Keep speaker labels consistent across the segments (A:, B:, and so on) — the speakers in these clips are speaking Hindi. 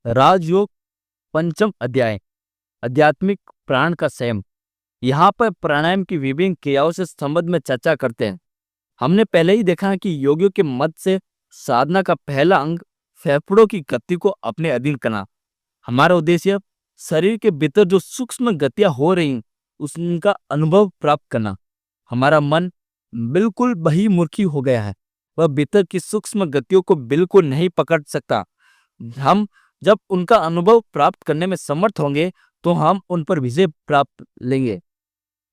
A: राजयोग पंचम अध्याय, आध्यात्मिक प्राण का संयम। यहाँ पर प्राणायाम की विभिन्न क्रियाओं से संबंध में चर्चा करते हैं। हमने पहले ही देखा है कि योगियों के मत से साधना का पहला अंग फेफड़ों की गति को अपने अधीन करना। हमारा उद्देश्य शरीर के भीतर जो सूक्ष्म गतियां हो रही हैं उसका अनुभव प्राप्त करना। हमारा मन बिल्कुल बहिर्मुखी हो गया है, वह भीतर की सूक्ष्म गतियों को बिल्कुल नहीं पकड़ सकता। हम जब उनका अनुभव प्राप्त करने में समर्थ होंगे तो हम उन पर विजय प्राप्त लेंगे।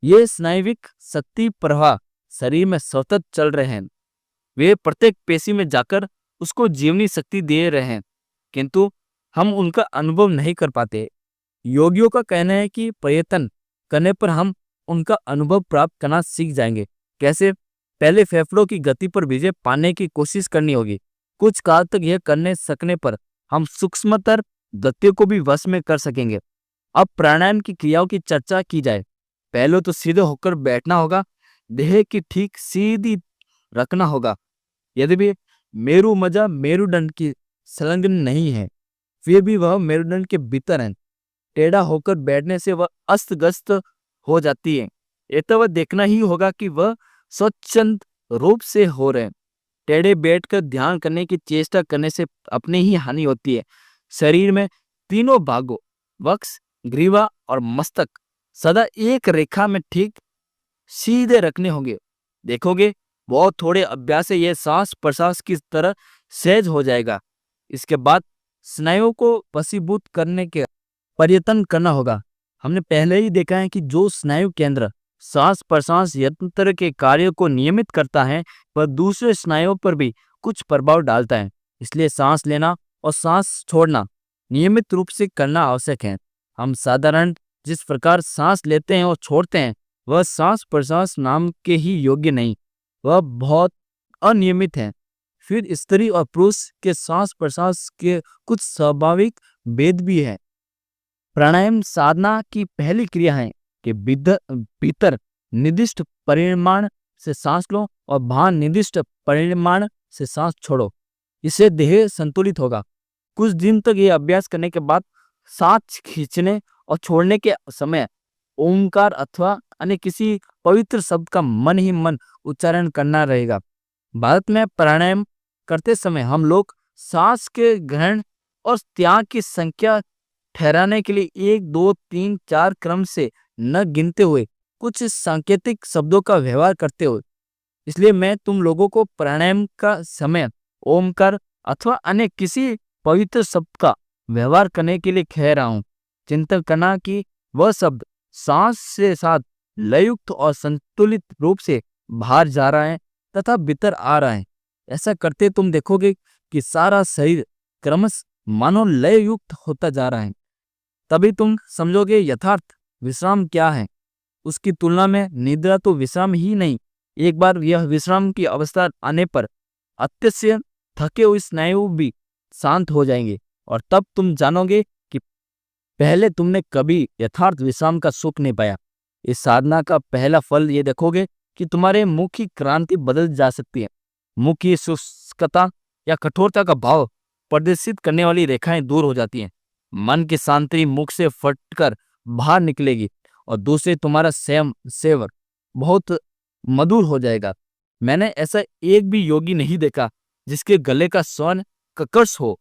A: ये स्नायुविक शक्ति प्रवाह शरीर में सतत चल रहे हैं, वे प्रत्येक पेशी में जाकर उसको जीवनी शक्ति दे रहे हैं, किंतु हम उनका अनुभव नहीं कर पाते। योगियों का कहना है कि प्रयत्न करने पर हम उनका अनुभव प्राप्त करना सीख जाएंगे। कैसे? पहले फेफड़ों की गति पर विजय पाने की कोशिश करनी होगी। कुछ काल तक यह करने सकने पर हम सूक्ष्मतर गतियों को भी वश में कर सकेंगे। अब प्राणायाम की क्रियाओं की चर्चा की जाए। पहले तो सीधे होकर बैठना होगा, देह की ठीक सीधी रखना होगा। यद्यपि मेरु मजा मेरुदंड की संलग्न नहीं है, फिर भी वह मेरुदंड के भीतर है। टेढ़ा होकर बैठने से वह अस्त व्यस्त हो जाती है। ये तो वह देखना ही होगा कि वह स्वच्छंद रूप से हो रहे हैं। टेढ़े बैठकर ध्यान करने की चेष्टा करने से अपनी ही हानि होती है। शरीर में तीनों भागों वक्ष, ग्रीवा और मस्तक सदा एक रेखा में ठीक सीधे रखने होंगे। देखोगे बहुत थोड़े अभ्यास से यह सांस प्रश्वास की तरह सहज हो जाएगा। इसके बाद स्नायुओं को वशीभूत करने के प्रयत्न करना होगा। हमने पहले ही देखा है कि जो स्नायु केंद्र सांस प्रश्वास यंत्र के कार्य को नियमित करता है वह दूसरे स्नायुओं पर भी कुछ प्रभाव डालता है। इसलिए सांस लेना और सांस छोड़ना नियमित रूप से करना आवश्यक है। हम साधारण जिस प्रकार सांस लेते हैं और छोड़ते हैं वह सांस प्रश्वास नाम के ही योग्य नहीं, वह बहुत अनियमित है। फिर स्त्री और पुरुष के सांस प्रश्वास के कुछ स्वाभाविक भेद भी है। प्राणायाम साधना की पहली क्रिया है कि भीतर निर्दिष्ट परिमाण से सांस लो और बाहर निर्दिष्ट परिमाण से सांस छोड़ो। इससे देह संतुलित होगा। कुछ दिन तक ये अभ्यास करने के बाद सांस खींचने और छोड़ने के समय ओंकार अथवा अन्य किसी पवित्र शब्द का मन ही मन उच्चारण करना रहेगा। भारत में प्राणायाम करते समय हम लोग सांस के ग्रहण और त्याग की संख्या ठहराने के लिए 1, 2, 3, 4 क्रम से न गिनते हुए कुछ सांकेतिक शब्दों का व्यवहार करते हो। इसलिए मैं तुम लोगों को प्राणायाम का समय ओमकार अथवा अन्य किसी पवित्र शब्द का व्यवहार करने के लिए कह रहा हूँ। चिंतन करना कि वह शब्द सांस से साथ लययुक्त और संतुलित रूप से बाहर जा रहा है तथा भीतर आ रहा है। ऐसा करते तुम देखोगे कि सारा शरीर क्रमश मानो लययुक्त होता जा रहा है। तभी तुम समझोगे यथार्थ विश्राम क्या है। उसकी तुलना में निद्रा तो विश्राम ही नहीं। एक बार यह विश्राम की अवस्था आने पर अत्यंत थके हुए स्नायु भी शांत हो जाएंगे और तब तुम जानोगे कि पहले तुमने कभी यथार्थ विश्राम का सुख नहीं पाया। इस साधना का पहला फल ये देखोगे कि तुम्हारे मुख की क्रांति बदल जा सकती है। मुख की शुष्कता या कठोरता का भाव प्रदर्शित करने वाली रेखाएं दूर हो जाती हैं। मन की शांति मुख से फटकर बाहर निकलेगी और दूसरे तुम्हारा सेवर बहुत मधुर हो जाएगा। मैंने ऐसा एक भी योगी नहीं देखा जिसके गले का स्वर कर्कश हो।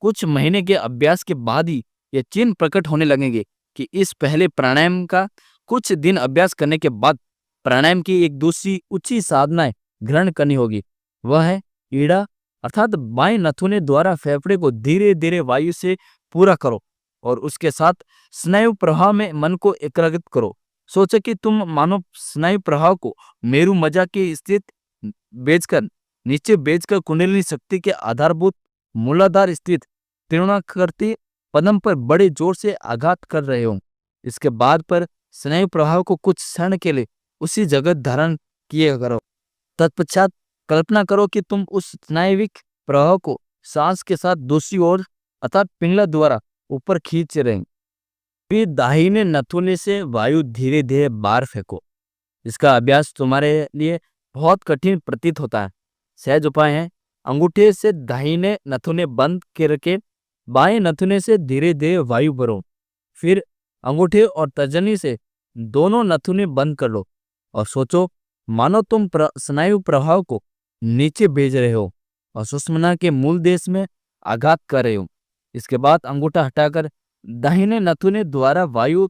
A: कुछ महीने के अभ्यास के बाद ही ये चिन्ह प्रकट होने लगेंगे कि इस पहले प्राणायाम का कुछ दिन अभ्यास करने के बाद प्राणायाम की एक दूसरी ऊंची साधना ग्रहण करनी होगी। वह है ईड़ा अर्थात बाएं नथुने द्वारा फेफड़े को धीरे धीरे वायु से पूरा करो और उसके साथ स्नायु प्रवाह में मन को एकाग्रित करो। सोचो कि तुम मानो स्नायु प्रवाह को मेरु मजा के स्थित बेचकर नीचे बेचकर कुंडलिनी शक्ति के आधारभूत मूलाधार स्थित त्रिकोणाकृति पदम पर बड़े जोर से आघात कर रहे हो। इसके बाद पर स्नायु प्रवाह को कुछ क्षण के लिए उसी जगह धारण किए करो। तत्पश्चात कल्पना करो कि तुम उस स्नायविक प्रवाह को सांस के साथ दूसरी ओर अर्थात पिंगला द्वारा ऊपर खींच रहे। फिर दाहिने नथुने से वायु धीरे धीरे बाहर फेंको। इसका अभ्यास तुम्हारे लिए बहुत कठिन प्रतीत होता है। सहज उपाय है, अंगूठे से दाहिने नथुने बंद करके बाएं नथुने से धीरे धीरे वायु भरो, फिर अंगूठे और तर्जनी से दोनों नथुने बंद कर लो और सोचो मानो तुम स्नायु प्रभाव को नीचे भेज रहे हो और सुषुम्ना के मूल देश में आघात कर रहे हो। इसके बाद अंगूठा हटाकर दाहिने नथुने द्वारा वायु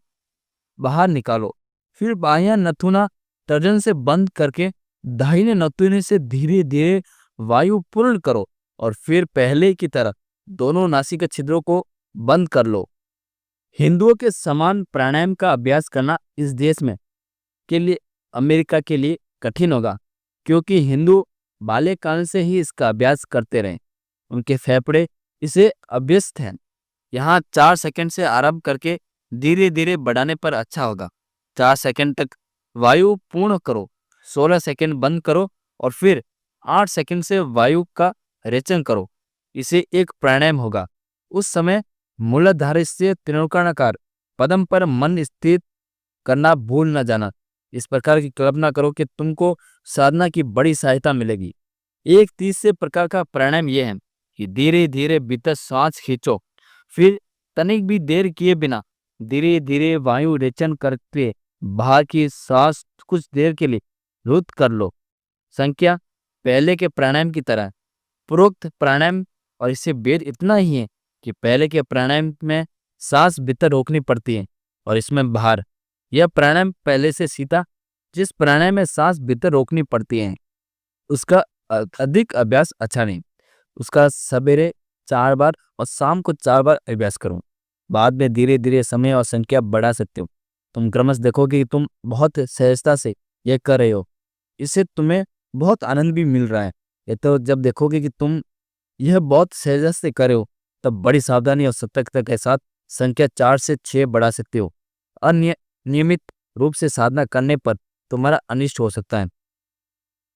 A: बाहर निकालो, फिर बायां नथुना तर्जन से बंद करके दाहिने नथुने से धीरे धीरे वायु पूर्ण करो और फिर पहले की तरह दोनों नासिका छिद्रों को बंद कर लो। हिंदुओं के समान प्राणायाम का अभ्यास करना इस देश में के लिए अमेरिका के लिए कठिन होगा, क्योंकि हिंदू बाल्यकाल से ही इसका अभ्यास करते रहे। उनके फेफड़े इसे अभ्यस्त हैं। यहाँ 4 सेकंड से आरंभ करके धीरे धीरे बढ़ाने पर अच्छा होगा। 4 सेकंड तक वायु पूर्ण करो, 16 सेकंड बंद करो और फिर 8 सेकंड से वायु का रेचन करो। इसे एक प्राणायाम होगा। उस समय मूलाधार से त्रिकोणाकार पद्म पर मन स्थित करना भूल न जाना। इस प्रकार की कल्पना करो कि तुमको साधना की बड़ी सहायता मिलेगी। एक तीसरे प्रकार का प्राणायाम यह है कि धीरे धीरे भीतर सांस खींचो, फिर तनिक भी देर किए बिना धीरे धीरे वायु रेचन करके बाहर की सांस कुछ देर के लिए रुद्ध कर लो। संख्या पहले के प्राणायाम की तरह पूर्वोक्त प्राणायाम, और इससे भेद इतना ही है कि पहले के प्राणायाम में सांस भीतर रोकनी पड़ती है और इसमें बाहर। यह प्राणायाम पहले से सीधा, जिस प्राणायाम में सांस भीतर रोकनी पड़ती है उसका अधिक अभ्यास अच्छा नहीं। उसका सवेरे 4 बार और शाम को 4 बार अभ्यास करो। बाद में धीरे धीरे समय और संख्या बढ़ा सकते हो। तुम क्रमश देखोगे कि तुम बहुत सहजता से यह कर रहे हो। इससे तुम्हें बहुत आनंद भी मिल रहा है। ये तो जब देखोगे कि तुम यह बहुत सहजता से कर रहे हो, तब बड़ी सावधानी और सतर्कता के साथ संख्या 4 से 6 बढ़ा सकते हो। नियमित रूप से साधना करने पर तुम्हारा अनिष्ट हो सकता है।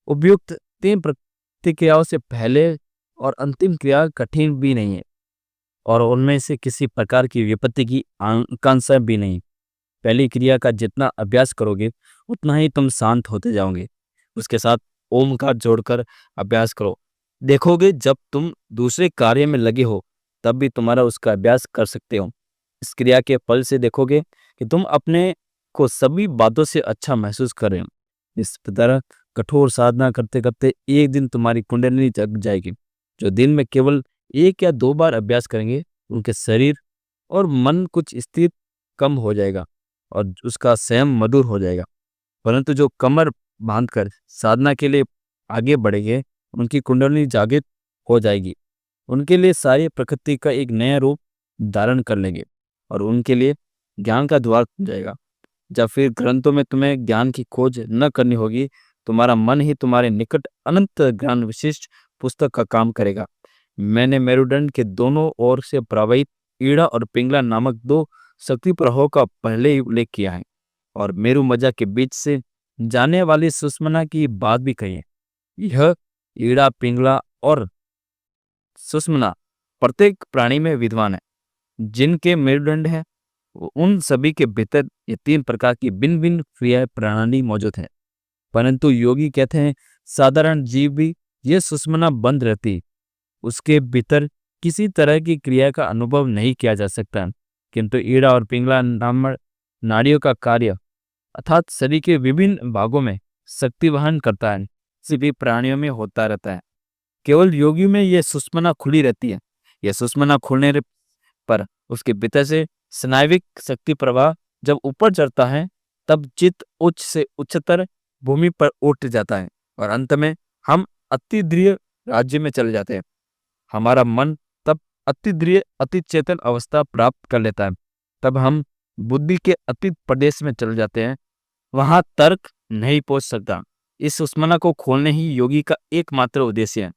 A: उपयुक्त 3 प्रतिक्रियाओं से पहले और अंतिम क्रिया कठिन भी नहीं है और उनमें से किसी प्रकार की विपत्ति की आकांक्षा भी नहीं। पहली क्रिया का जितना अभ्यास करोगे उतना ही तुम शांत होते जाओगे। उसके साथ ओम का जोड़कर अभ्यास करो। देखोगे जब तुम दूसरे कार्य में लगे हो तब भी तुम्हारा उसका अभ्यास कर सकते हो। इस क्रिया के फल से देखोगे कि तुम अपने को सभी बातों से अच्छा महसूस कर रहे हो। इस तरह कठोर साधना करते करते एक दिन तुम्हारी कुंडलिनी जग जाएगी। जो दिन में केवल 1 या 2 बार अभ्यास करेंगे उनके शरीर और मन कुछ स्थिर कम हो जाएगा और उसका संयम मधुर हो जाएगा। परंतु जो कमर बांधकर साधना के लिए आगे बढ़ेंगे उनकी कुंडलिनी जागृत हो जाएगी। उनके लिए सारी प्रकृति का एक नया रूप धारण कर लेंगे और उनके लिए ज्ञान का द्वार खुल जाएगा। जब फिर ग्रंथों में तुम्हें ज्ञान की खोज न करनी होगी, तुम्हारा मन ही तुम्हारे निकट अनंत ज्ञान विशिष्ट पुस्तक का काम करेगा। मैंने मेरुदंड के दोनों ओर से प्रवाहित ईड़ा और पिंगला नामक 2 शक्ति प्रवाहों का पहले ही उल्लेख किया है और मेरु मज्जा के बीच से जाने वाली सुषुम्ना की बात भी कही है। यह ईड़ा, पिंगला और सुषुम्ना प्रत्येक प्राणी में विद्वान है। जिनके मेरुदंड है उन सभी के भीतर ये 3 प्रकार की भिन्न भिन्न क्रिया प्रणाली मौजूद है। परंतु योगी कहते हैं साधारण जीव भी ये सुषुम्ना बंद रहती, उसके भीतर किसी तरह की क्रिया का अनुभव नहीं किया जा सकता। किंतु ईड़ा और पिंगला नामक नाड़ियों का कार्य अर्थात शरीर के विभिन्न भागों में शक्ति वहन करता है, सभी प्राणियों में होता रहता है। केवल योगी में यह सुषुम्ना खुली रहती है। यह सुषुम्ना खुलने पर उसके भीतर से स्नायविक शक्ति प्रवाह जब ऊपर चढ़ता है तब चित्त उच्च से उच्चतर भूमि पर उठ जाता है और अंत में हम अतिद्रिय राज्य में चले जाते हैं। हमारा मन तब अतिद्रिय अति चेतन अवस्था प्राप्त कर लेता है। तब हम बुद्धि के अतीत प्रदेश में चले जाते हैं, वहां तर्क नहीं पहुंच सकता। इस सुषुम्ना को खोलने ही योगी का एकमात्र उद्देश्य है।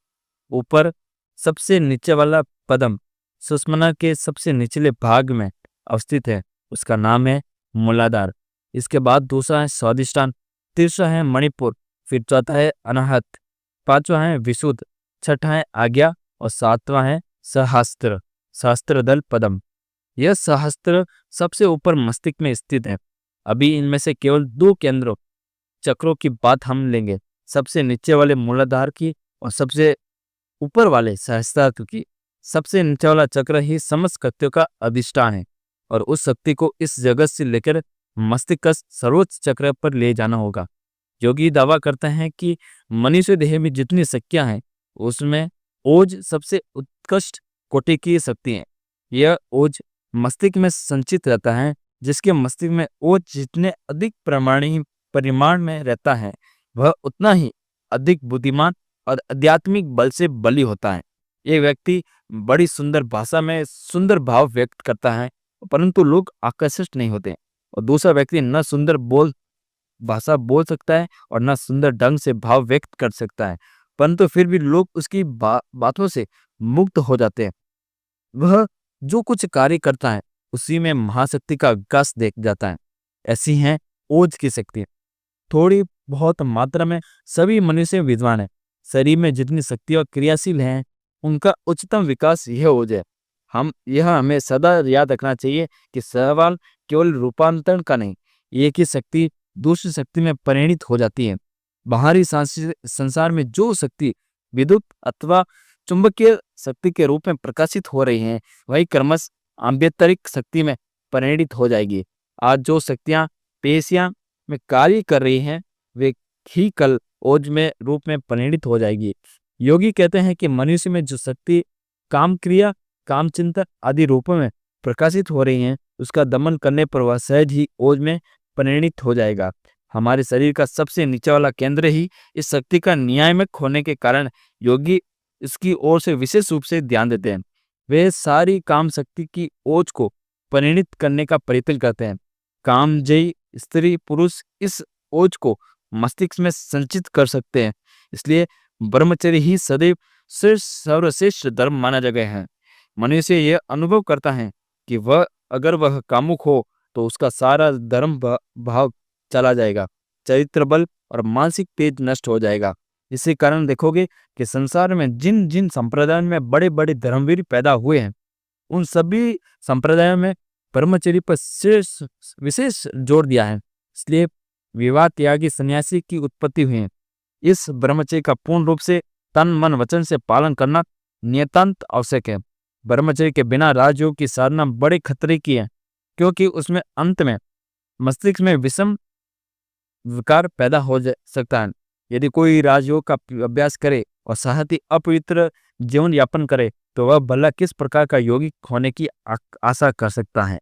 A: ऊपर सबसे नीचे वाला पद्म सुषुम्ना के सबसे निचले भाग में अवस्थित है, उसका नाम है मूलाधार। इसके बाद दूसरा है स्वादिष्ठान, तीसरा है मणिपुर, फिर चौथा है अनाहत, पांचवा है विशुद्ध, छठा है आज्ञा और सातवां है सहस्त्र, सहस्त्रदल पद्म। यह सहस्त्र सबसे ऊपर मस्तिष्क में स्थित है। अभी इनमें से केवल 2 केंद्रों चक्रों की बात हम लेंगे, सबसे नीचे वाले मूलाधार की और सबसे ऊपर वाले सहस्त्रार्थ की। सबसे नीचे वाला चक्र ही समस्त कृत्यों का अधिष्ठान है और उस शक्ति को इस जगत से लेकर मस्तिष्क सर्वोच्च चक्र पर ले जाना होगा। योगी दावा करते हैं कि मनुष्य देह में जितनी शक्तियां हैं उसमें ओज सबसे उत्कृष्ट कोटि की शक्ति है। यह ओज मस्तिष्क में संचित रहता है। जिसके मस्तिष्क में ओज जितने अधिक परिमाण में रहता है वह उतना ही अधिक बुद्धिमान और आध्यात्मिक बल से बली होता है। एक व्यक्ति बड़ी सुंदर भाषा में सुंदर भाव व्यक्त करता है परंतु लोग आकर्षित नहीं होते, और दूसरा व्यक्ति न सुंदर भाषा बोल सकता है और न सुंदर ढंग से भाव व्यक्त कर सकता है परंतु फिर भी लोग उसकी बातों से मुग्ध हो जाते हैं। वह जो कुछ कार्य करता है उसी में महाशक्ति का गस देख जाता है। ऐसी है ओज की शक्ति। थोड़ी बहुत मात्रा में सभी मनुष्य विद्वान है। शरीर में जितनी शक्तियां क्रियाशील हैं उनका उच्चतम विकास यह ओज है। हमें सदा याद रखना चाहिए कि सवाल केवल रूपांतरण का नहीं, एक ही शक्ति दूसरी शक्ति में परिणित हो जाती है। बाहरी संसार में जो शक्ति विद्युत अथवा चुंबकीय शक्ति के रूप में प्रकाशित हो रही हैं वही क्रमश आंतरिक शक्ति में परिणित हो जाएगी। आज जो शक्तियां पेशियां में कार्य कर रही हैं वे ही कल ओज में रूप में परिणित हो जाएगी। योगी कहते हैं कि मनुष्य में जो शक्ति काम क्रिया, काम चिंतन आदि रूपों में प्रकाशित हो रही हैं उसका दमन करने पर वह सहज ही ओज में परिणित हो जाएगा। हमारे शरीर का सबसे नीचे वाला केंद्र ही इस शक्ति का नियामक होने के कारण योगी इसकी ओर से विशेष रूप से ध्यान देते हैं। वे सारी काम शक्ति की ओज को परिणित करने का प्रयत्न करते हैं। कामजयी स्त्री पुरुष इस ओज को मस्तिष्क में संचित कर सकते हैं। इसलिए ब्रह्मचर्य ही सदैव सर्वश्रेष्ठ धर्म माना गया है। मनुष्य यह अनुभव करता है कि अगर वह कामुक हो तो उसका सारा धर्म भाव चला जाएगा, चरित्र बल और मानसिक तेज नष्ट हो जाएगा। इसी कारण देखोगे कि संसार में जिन जिन संप्रदायों में बड़े बड़े धर्मवीर पैदा हुए हैं उन सभी संप्रदायों में ब्रह्मचर्य पर विशेष जोर दिया है। इसलिए विवाह त्यागी सन्यासी की उत्पत्ति हुई है। इस ब्रह्मचर्य का पूर्ण रूप से तन मन वचन से पालन करना नितांत आवश्यक है। ब्रह्मचर्य के बिना राजयोग की साधना बड़े खतरे की है क्योंकि उसमें अंत में मस्तिष्क में विषम विकार पैदा हो सकता है। यदि कोई राजयोग का अभ्यास करे और साथ ही अपवित्र जीवन यापन करे तो वह भला किस प्रकार का योगी होने की आशा कर सकता है।